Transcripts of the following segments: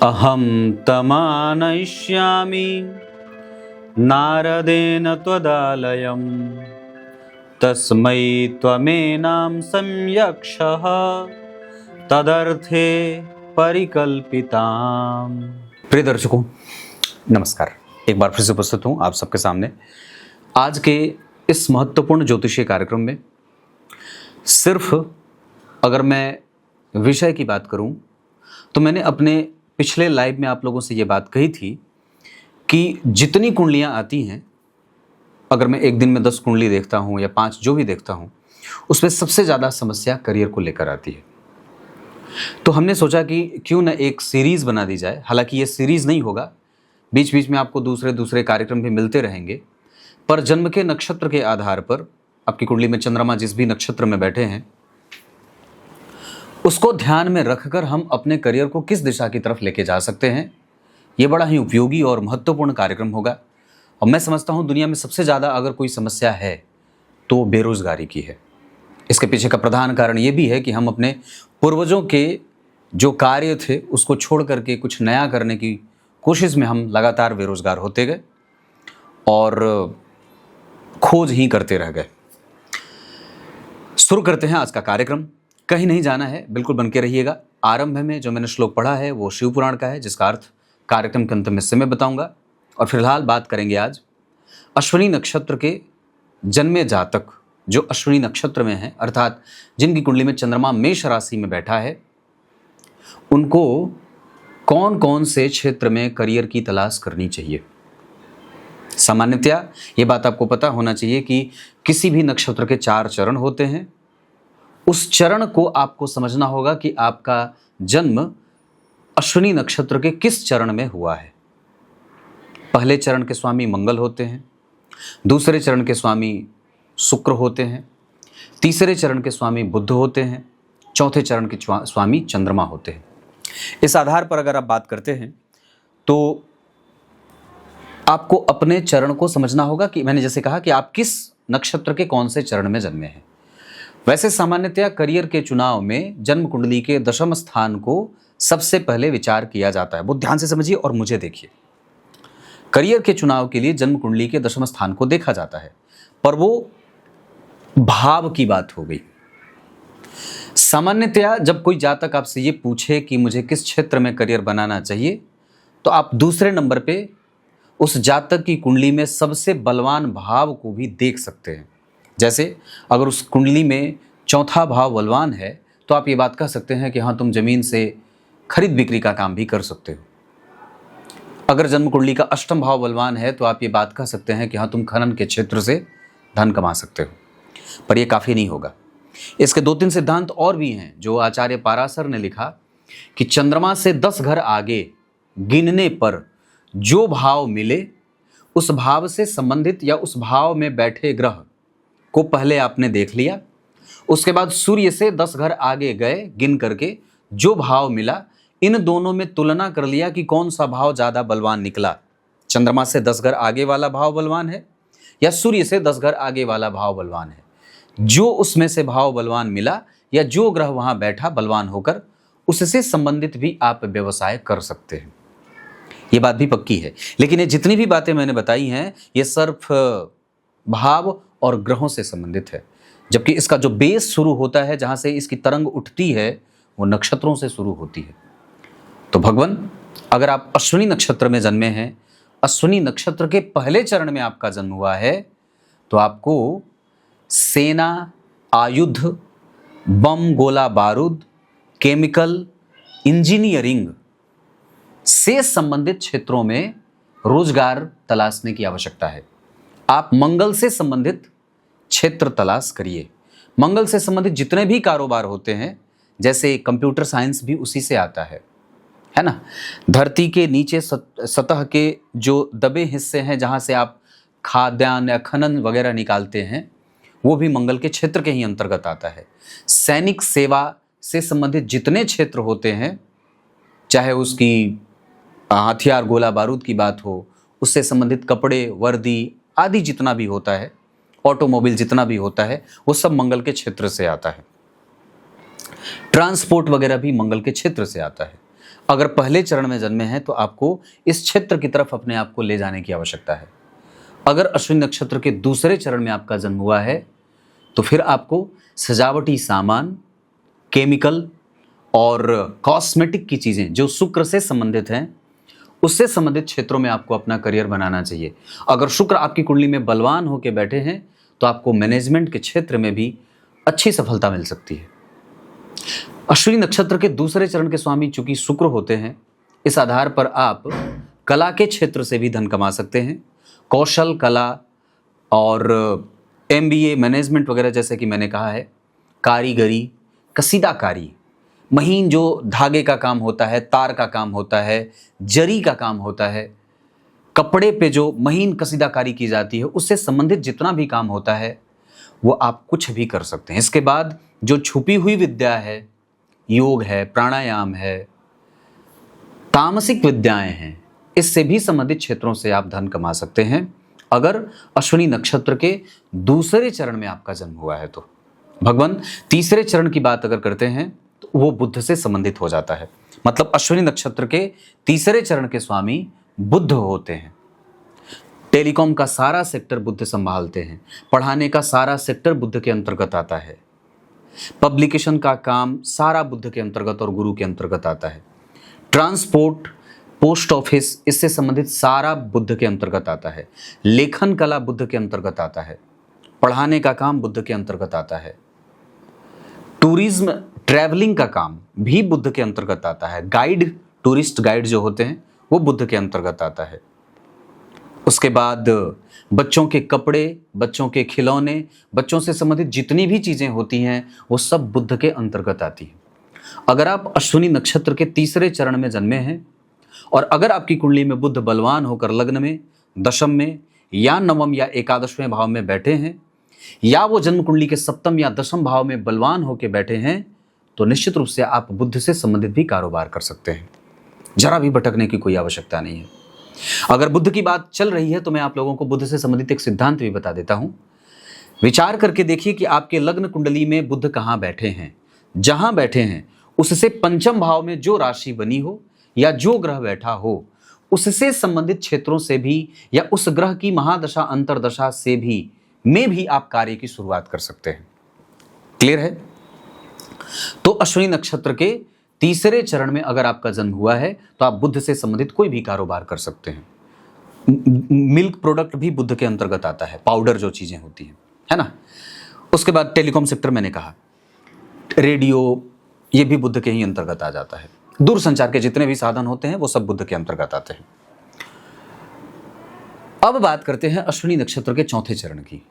अहं तमानयिष्यामि नारदेन त्वदालयम् तस्मै त्वमेनां संयक्षः तदर्थे परिकल्पिताम्। प्रिय दर्शकों नमस्कार, एक बार फिर से उपस्थित हूँ आप सबके सामने आज के इस महत्वपूर्ण ज्योतिषीय कार्यक्रम में। सिर्फ अगर मैं विषय की बात करूं तो मैंने अपने पिछले लाइव में आप लोगों से ये बात कही थी कि जितनी कुंडलियां आती हैं, अगर मैं एक दिन में 10 कुंडली देखता हूं या 5 जो भी देखता हूं, उसमें सबसे ज़्यादा समस्या करियर को लेकर आती है। तो हमने सोचा कि क्यों ना एक सीरीज़ बना दी जाए। हालांकि ये सीरीज़ नहीं होगा, बीच बीच में आपको दूसरे कार्यक्रम भी मिलते रहेंगे, पर जन्म के नक्षत्र के आधार पर आपकी कुंडली में चंद्रमा जिस भी नक्षत्र में बैठे हैं उसको ध्यान में रखकर हम अपने करियर को किस दिशा की तरफ लेके जा सकते हैं, ये बड़ा ही उपयोगी और महत्वपूर्ण कार्यक्रम होगा। और मैं समझता हूँ दुनिया में सबसे ज़्यादा अगर कोई समस्या है तो बेरोज़गारी की है। इसके पीछे का प्रधान कारण ये भी है कि हम अपने पूर्वजों के जो कार्य थे उसको छोड़ करके कुछ नया करने की कोशिश में हम लगातार बेरोज़गार होते गए और खोज ही करते रह गए। शुरू करते हैं आज का कार्यक्रम। कहीं नहीं जाना है, बिल्कुल बन के रहिएगा। आरंभ में जो मैंने श्लोक पढ़ा है वो शिव पुराण का है, जिसका अर्थ कार्यक्रम के अंत में से मैं बताऊंगा। और फिलहाल बात करेंगे आज अश्विनी नक्षत्र के जन्मे जातक जो अश्विनी नक्षत्र में हैं, अर्थात जिनकी कुंडली में चंद्रमा मेष राशि में बैठा है, उनको कौन कौन से क्षेत्र में करियर की तलाश करनी चाहिए। सामान्यतया ये बात आपको पता होना चाहिए कि किसी भी नक्षत्र के 4 चरण होते हैं। उस चरण को आपको समझना होगा कि आपका जन्म अश्विनी नक्षत्र के किस चरण में हुआ है। पहले चरण के स्वामी मंगल होते हैं, दूसरे चरण के स्वामी शुक्र होते हैं, तीसरे चरण के स्वामी बुध होते हैं, चौथे चरण के स्वामी चंद्रमा होते हैं। इस आधार पर अगर आप बात करते हैं तो आपको अपने चरण को समझना होगा कि मैंने जैसे कहा कि आप किस नक्षत्र के कौन से चरण में जन्मे हैं। वैसे सामान्यतया करियर के चुनाव में जन्म कुंडली के दशम स्थान को सबसे पहले विचार किया जाता है। बहुत ध्यान से समझिए और मुझे देखिए। करियर के चुनाव के लिए जन्म कुंडली के दशम स्थान को देखा जाता है, पर वो भाव की बात हो गई। सामान्यतया जब कोई जातक आपसे ये पूछे कि मुझे किस क्षेत्र में करियर बनाना चाहिए, तो आप दूसरे नंबर पे उस जातक की कुंडली में सबसे बलवान भाव को भी देख सकते हैं। जैसे अगर उस कुंडली में चौथा भाव बलवान है तो आप ये बात कह सकते हैं कि हाँ, तुम जमीन से खरीद बिक्री का काम भी कर सकते हो। अगर जन्म कुंडली का अष्टम भाव बलवान है तो आप ये बात कह सकते हैं कि हाँ, तुम खनन के क्षेत्र से धन कमा सकते हो। पर यह काफ़ी नहीं होगा। इसके 2-3 सिद्धांत और भी हैं जो आचार्य पाराशर ने लिखा कि चंद्रमा से 10 घर आगे गिनने पर जो भाव मिले उस भाव से संबंधित या उस भाव में बैठे ग्रह को पहले आपने देख लिया। उसके बाद सूर्य से 10 घर आगे गए, गिन करके जो भाव मिला इन दोनों में तुलना कर लिया कि कौन सा भाव ज़्यादा बलवान निकला। चंद्रमा से 10 घर आगे वाला भाव बलवान है या सूर्य से 10 घर आगे वाला भाव बलवान है। जो उसमें से भाव बलवान मिला या जो ग्रह वहाँ बैठा बलवान होकर, उससे संबंधित भी आप व्यवसाय कर सकते हैं। ये बात भी पक्की है। लेकिन ये जितनी भी बातें मैंने बताई हैं ये सिर्फ भाव और ग्रहों से संबंधित है, जबकि इसका जो बेस शुरू होता है, जहाँ से इसकी तरंग उठती है, वो नक्षत्रों से शुरू होती है। तो भगवान, अगर आप अश्विनी नक्षत्र में जन्मे हैं, अश्विनी नक्षत्र के पहले चरण में आपका जन्म हुआ है, तो आपको सेना, आयुध, बम, गोला बारूद, केमिकल, इंजीनियरिंग से संबंधित क्षेत्रों में रोजगार तलाशने की आवश्यकता है। आप मंगल से संबंधित क्षेत्र तलाश करिए। मंगल से संबंधित जितने भी कारोबार होते हैं, जैसे कंप्यूटर साइंस भी उसी से आता है ना। धरती के नीचे सतह के जो दबे हिस्से हैं, जहाँ से आप खाद्यान्न या खनन वगैरह निकालते हैं, वो भी मंगल के क्षेत्र के ही अंतर्गत आता है। सैनिक सेवा से संबंधित जितने क्षेत्र होते हैं, चाहे उसकी हथियार, गोला बारूद की बात हो, उससे संबंधित कपड़े, वर्दी आदि जितना भी होता है, ऑटोमोबाइल जितना भी होता है, वो सब मंगल के क्षेत्र से आता है। ट्रांसपोर्ट वगैरह भी मंगल के क्षेत्र से आता है। अगर पहले चरण में जन्मे हैं तो आपको इस क्षेत्र की तरफ अपने आप को ले जाने की आवश्यकता है। अगर अश्विनी नक्षत्र के दूसरे चरण में आपका जन्म हुआ है तो फिर आपको सजावटी सामान, केमिकल और कॉस्मेटिक की चीज़ें जो शुक्र से संबंधित हैं, उससे संबंधित क्षेत्रों में आपको अपना करियर बनाना चाहिए। अगर शुक्र आपकी कुंडली में बलवान होकर बैठे हैं तो आपको मैनेजमेंट के क्षेत्र में भी अच्छी सफलता मिल सकती है। अश्विनी नक्षत्र के दूसरे चरण के स्वामी चूंकि शुक्र होते हैं, इस आधार पर आप कला के क्षेत्र से भी धन कमा सकते हैं। कौशल कला और MBA मैनेजमेंट वगैरह, जैसे कि मैंने कहा है, कारीगरी, कसीदाकारी, महीन जो धागे का काम होता है, तार का काम होता है, जरी का काम होता है, कपड़े पे जो महीन कसीदाकारी की जाती है, उससे संबंधित जितना भी काम होता है वो आप कुछ भी कर सकते हैं। इसके बाद जो छुपी हुई विद्या है, योग है, प्राणायाम है, तामसिक विद्याएं हैं, इससे भी संबंधित क्षेत्रों से आप धन कमा सकते हैं अगर अश्विनी नक्षत्र के दूसरे चरण में आपका जन्म हुआ है तो। भगवान तीसरे चरण की बात अगर करते हैं तो वो बुध से संबंधित हो जाता है। मतलब अश्विनी नक्षत्र के तीसरे चरण के स्वामी बुध होते हैं। टेलीकॉम का सारा सेक्टर बुध संभालते हैं। पढ़ाने का सारा सेक्टर बुध के अंतर्गत आता है। पब्लिकेशन का काम सारा बुध के अंतर्गत और गुरु के अंतर्गत आता है। ट्रांसपोर्ट, पोस्ट ऑफिस, इससे संबंधित सारा बुध के अंतर्गत आता है। लेखन कला बुध के अंतर्गत आता है। पढ़ाने का काम बुध के अंतर्गत आता है। टूरिज्म, ट्रैवलिंग का काम भी बुध के अंतर्गत आता है। गाइड, टूरिस्ट गाइड जो होते हैं वो बुध के अंतर्गत आता है। उसके बाद बच्चों के कपड़े, बच्चों के खिलौने, बच्चों से संबंधित जितनी भी चीज़ें होती हैं वो सब बुध के अंतर्गत आती हैं। अगर आप अश्विनी नक्षत्र के तीसरे चरण में जन्मे हैं और अगर आपकी कुंडली में बुध बलवान होकर लग्न में, दशम में या नवम या एकादशवें भाव में बैठे हैं, या वो जन्म कुंडली के सप्तम या दशम भाव में बलवान होकर बैठे हैं, तो निश्चित रूप से आप बुध से संबंधित भी कारोबार कर सकते हैं। जरा भी भटकने की कोई आवश्यकता नहीं है। अगर बुध की बात चल रही है तो मैं आप लोगों को बुध से संबंधित एक सिद्धांत भी बता देता हूं। विचार करके देखिए कि आपके लग्न कुंडली में बुध कहां बैठे हैं। जहां बैठे हैं उससे पंचम भाव में जो राशि बनी हो या जो ग्रह बैठा हो, उससे संबंधित क्षेत्रों से भी या उस ग्रह की महादशा अंतरदशा से भी में भी आप कार्य की शुरुआत कर सकते हैं। क्लियर है? तो अश्विनी नक्षत्र के तीसरे चरण में अगर आपका जन्म हुआ है तो आप बुध से संबंधित कोई भी कारोबार कर सकते हैं। मिल्क प्रोडक्ट भी बुध के अंतर्गत आता है, पाउडर जो चीजें होती हैं, है ना। उसके बाद टेलीकॉम सेक्टर मैंने कहा, रेडियो, ये भी बुध के ही अंतर्गत आ जाता है। दूरसंचार के जितने भी साधन होते हैं वो सब बुध के अंतर्गत आते हैं। अब बात करते हैं अश्विनी नक्षत्र के चौथे चरण की।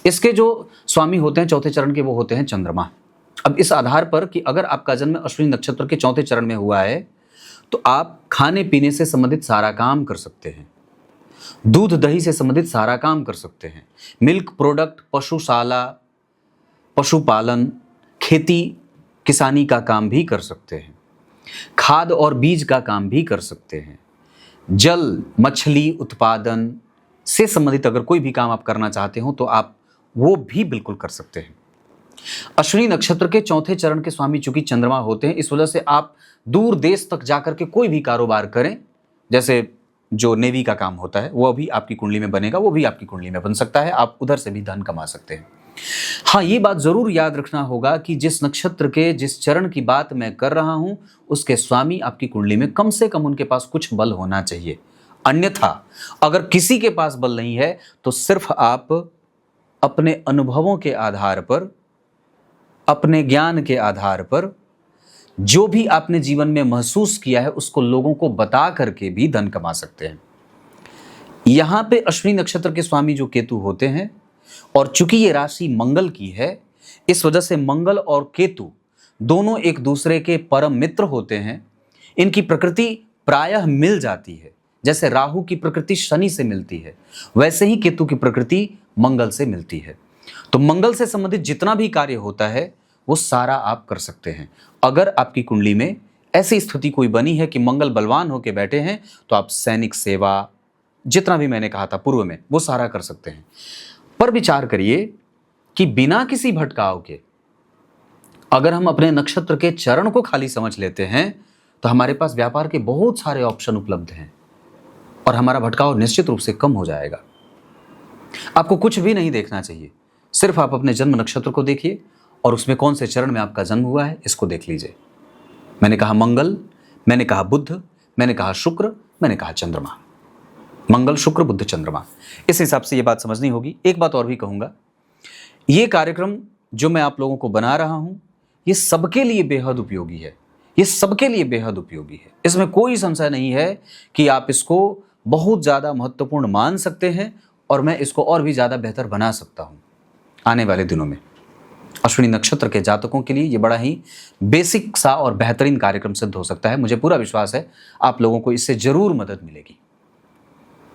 इसके जो स्वामी होते हैं चौथे चरण के वो होते हैं चंद्रमा। अब इस आधार पर कि अगर आपका जन्म अश्विनी नक्षत्र के चौथे चरण में हुआ है तो आप खाने पीने से संबंधित सारा काम कर सकते हैं। दूध दही से संबंधित सारा काम कर सकते हैं। मिल्क प्रोडक्ट, पशुशाला, पशुपालन, खेती किसानी का काम भी कर सकते हैं। खाद और बीज का काम भी कर सकते हैं। जल, मछली उत्पादन से संबंधित अगर कोई भी काम आप करना चाहते हो तो आप वो भी बिल्कुल कर सकते हैं। अश्विनी नक्षत्र के चौथे चरण के स्वामी चूंकि चंद्रमा होते हैं, इस वजह से आप दूर देश तक जाकर के कोई भी कारोबार करें, जैसे जो नेवी का काम होता है वो भी आपकी कुंडली में बनेगा, वो भी आपकी कुंडली में बन सकता है। आप उधर से भी धन कमा सकते हैं। हाँ, ये बात जरूर याद रखना होगा कि जिस नक्षत्र के जिस चरण की बात मैं कर रहा हूं उसके स्वामी आपकी कुंडली में कम से कम उनके पास कुछ बल होना चाहिए। अन्यथा अगर किसी के पास बल नहीं है तो सिर्फ आप अपने अनुभवों के आधार पर, अपने ज्ञान के आधार पर जो भी आपने जीवन में महसूस किया है उसको लोगों को बता करके भी धन कमा सकते हैं। यहां पे अश्विनी नक्षत्र के स्वामी जो केतु होते हैं, और चूंकि ये राशि मंगल की है, इस वजह से मंगल और केतु दोनों एक दूसरे के परम मित्र होते हैं। इनकी प्रकृति प्रायः मिल जाती है। जैसे राहु की प्रकृति शनि से मिलती है, वैसे ही केतु की प्रकृति मंगल से मिलती है। तो मंगल से संबंधित जितना भी कार्य होता है वो सारा आप कर सकते हैं। अगर आपकी कुंडली में ऐसी स्थिति कोई बनी है कि मंगल बलवान होकर बैठे हैं तो आप सैनिक सेवा, जितना भी मैंने कहा था पूर्व में, वो सारा कर सकते हैं। पर विचार करिए कि बिना किसी भटकाव के अगर हम अपने नक्षत्र के चरण को खाली समझ लेते हैं तो हमारे पास व्यापार के बहुत सारे ऑप्शन उपलब्ध हैं और हमारा भटकाव निश्चित रूप से कम हो जाएगा। आपको कुछ भी नहीं देखना चाहिए, सिर्फ आप अपने जन्म नक्षत्र को देखिए और उसमें कौन से चरण में आपका जन्म हुआ है इसको देख लीजिए। मैंने कहा मंगल, मैंने कहा बुध, मैंने कहा शुक्र, मैंने कहा चंद्रमा। मंगल, शुक्र, बुध, चंद्रमा, इस हिसाब से ये बात समझनी होगी। एक बात और भी कहूंगा, ये कार्यक्रम जो मैं आप लोगों को बना रहा हूं, ये सबके लिए बेहद उपयोगी है। ये सबके लिए बेहद उपयोगी है, इसमें कोई संशय नहीं है कि आप इसको बहुत ज़्यादा महत्वपूर्ण मान सकते हैं और मैं इसको और भी ज़्यादा बेहतर बना सकता हूं आने वाले दिनों में। अश्विनी नक्षत्र के जातकों के लिए ये बड़ा ही बेसिक सा और बेहतरीन कार्यक्रम सिद्ध हो सकता है। मुझे पूरा विश्वास है आप लोगों को इससे जरूर मदद मिलेगी।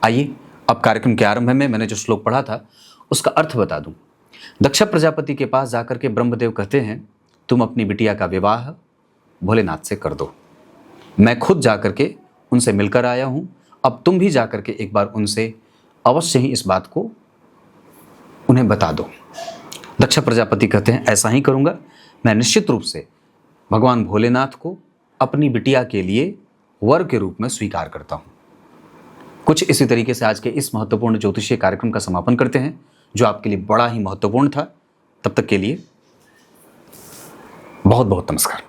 आइए अब कार्यक्रम के आरंभ में मैंने जो श्लोक पढ़ा था उसका अर्थ बता दूं। दक्ष प्रजापति के पास जाकर के ब्रह्मदेव कहते हैं, तुम अपनी बिटिया का विवाह भोलेनाथ से कर दो। मैं खुद जाकर के उनसे मिलकर आया हूं, अब तुम भी जाकर के एक बार उनसे अवश्य ही इस बात को उन्हें बता दो। दक्ष प्रजापति कहते हैं, ऐसा ही करूंगा। मैं निश्चित रूप से भगवान भोलेनाथ को अपनी बिटिया के लिए वर के रूप में स्वीकार करता हूं। कुछ इसी तरीके से आज के इस महत्वपूर्ण ज्योतिषीय कार्यक्रम का समापन करते हैं, जो आपके लिए बड़ा ही महत्वपूर्ण था। तब तक के लिए बहुत बहुत नमस्कार।